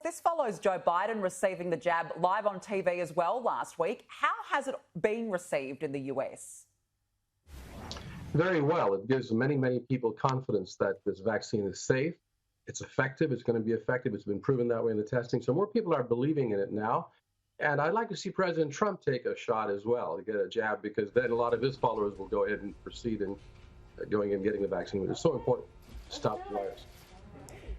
This follows Joe Biden receiving the jab live on TV as well last week. How has it been received in the US? Very well. It gives many, many people confidence that this vaccine is safe, it's effective, it's going to be effective. It's been proven that way in the testing. So more people are believing in it now. And I'd like to see President Trump take a shot as well to get a jab, because then a lot of his followers will go ahead and proceed in going and getting the vaccine, which is so important to stop the virus.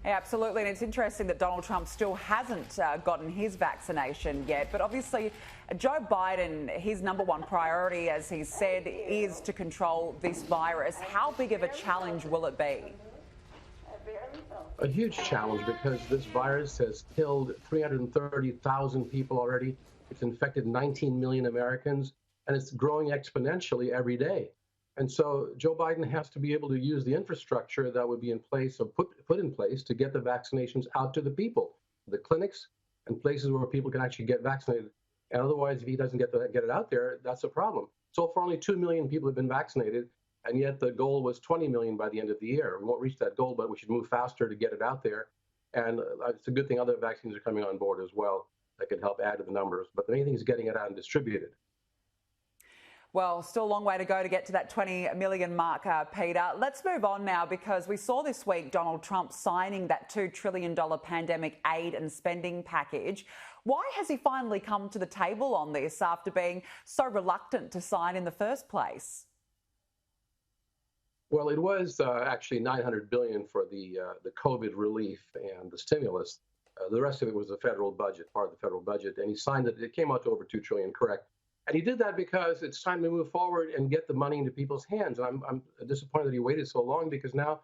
Yeah, absolutely. And it's interesting that Donald Trump still hasn't gotten his vaccination yet. But obviously, Joe Biden, his number one priority, as he said, is to control this virus. How big of a challenge will it be? A huge challenge, because this virus has killed 330,000 people already. It's infected 19 million Americans, and it's growing exponentially every day. And so Joe Biden has to be able to use the infrastructure that would be in place or put in place to get the vaccinations out to the people, the clinics and places where people can actually get vaccinated. And otherwise, if he doesn't get it out there, that's a problem. So far, only 2 million people have been vaccinated, and yet the goal was 20 million by the end of the year. We won't reach that goal, but we should move faster to get it out there. And it's a good thing other vaccines are coming on board as well that could help add to the numbers. But the main thing is getting it out and distributed. Well, still a long way to go to get to that 20 million mark, Peter. Let's move on now, because we saw this week Donald Trump signing that $2 trillion pandemic aid and spending package. Why has he finally come to the table on this after being so reluctant to sign in the first place? Well, it was actually $900 billion for the COVID relief and the stimulus. The rest of it was the federal budget, part of the federal budget, and he signed it. It came out to over $2 trillion, correct? And he did that because it's time to move forward and get the money into people's hands. And I'm disappointed that he waited so long, because now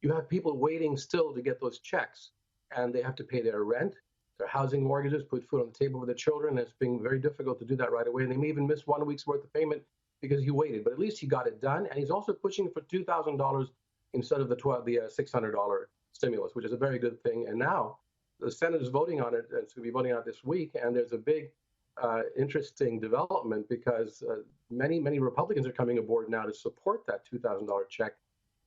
you have people waiting still to get those checks, and they have to pay their rent, their housing mortgages, put food on the table for their children. And it's being very difficult to do that right away. And they may even miss 1 week's worth of payment because he waited. But at least he got it done. And he's also pushing for $2,000 instead of the $600 stimulus, which is a very good thing. And now the Senate is voting on it. It's going to be voting on it this week. And there's a big interesting development, because many Republicans are coming aboard now to support that $2,000 check,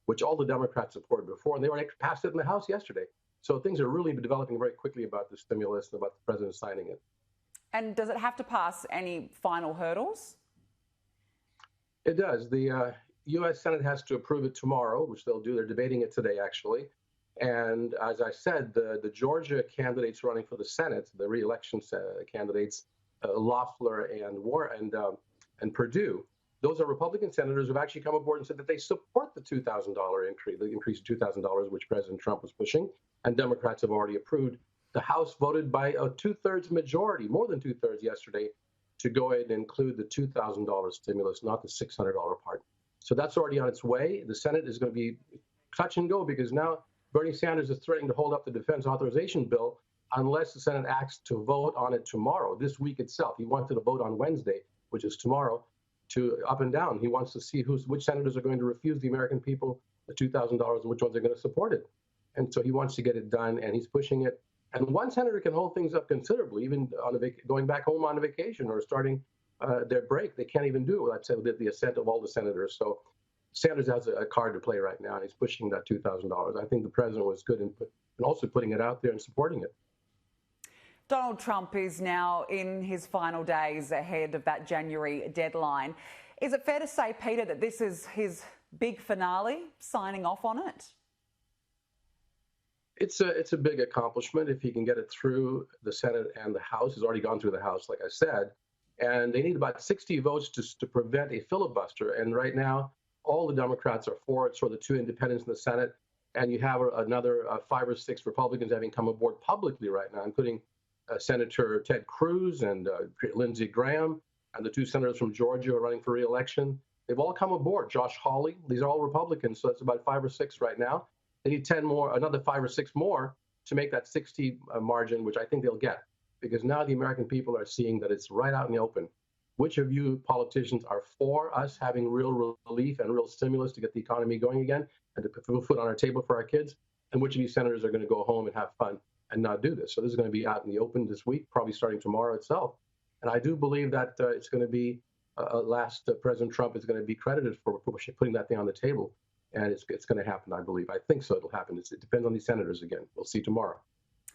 which all the Democrats supported before, and they already passed it in the House yesterday. So things are really developing very quickly about the stimulus and about the president signing it. And does it have to pass any final hurdles? It does. The U.S. Senate has to approve it tomorrow, which they'll do. They're debating it today, actually. And as I said, the Georgia candidates running for the Senate, the re-election candidates, Loeffler and Perdue, those are Republican senators who've actually come aboard and said that they support the $2,000 increase, the increase of $2,000, which President Trump was pushing, and Democrats have already approved. The House voted by a two-thirds majority, more than two-thirds yesterday, to go ahead and include the $2,000 stimulus, not the $600 part. So that's already on its way. The Senate is going to be touch and go, because now Bernie Sanders is threatening to hold up the defense authorization bill unless the Senate acts to vote on it tomorrow, this week itself. He wanted to vote on Wednesday, which is tomorrow, to up and down. He wants to see which senators are going to refuse the American people the $2,000 and which ones are going to support it. And so he wants to get it done, and he's pushing it. And one senator can hold things up considerably, even on going back home on a vacation or starting their break. They can't even do it without the assent of all the senators. So Sanders has a card to play right now, and he's pushing that $2,000. I think the president was good in also putting it out there and supporting it. Donald Trump is now in his final days ahead of that January deadline. Is it fair to say, Peter, that this is his big finale, signing off on it? It's a big accomplishment if he can get it through the Senate and the House. It's already gone through the House, like I said. And they need about 60 votes to prevent a filibuster. And right now, all the Democrats are for it, so the two independents in the Senate. And you have another 5 or 6 Republicans having come aboard publicly right now, including Senator Ted Cruz and Lindsey Graham, and the 2 senators from Georgia are running for re-election. They've all come aboard. Josh Hawley, these are all Republicans, so it's about 5 or 6 right now. They need 10 more, another 5 or 6 more to make that 60 margin, which I think they'll get, because now the American people are seeing that it's right out in the open. Which of you politicians are for us having real relief and real stimulus to get the economy going again and to put food on our table for our kids? And which of you senators are going to go home and have fun and not do this? So this is going to be out in the open this week, probably starting tomorrow itself. And I do believe that it's going to be President Trump is going to be credited for putting that thing on the table. And it's going to happen, I believe. I think so. It'll happen. It depends on these senators again. We'll see tomorrow.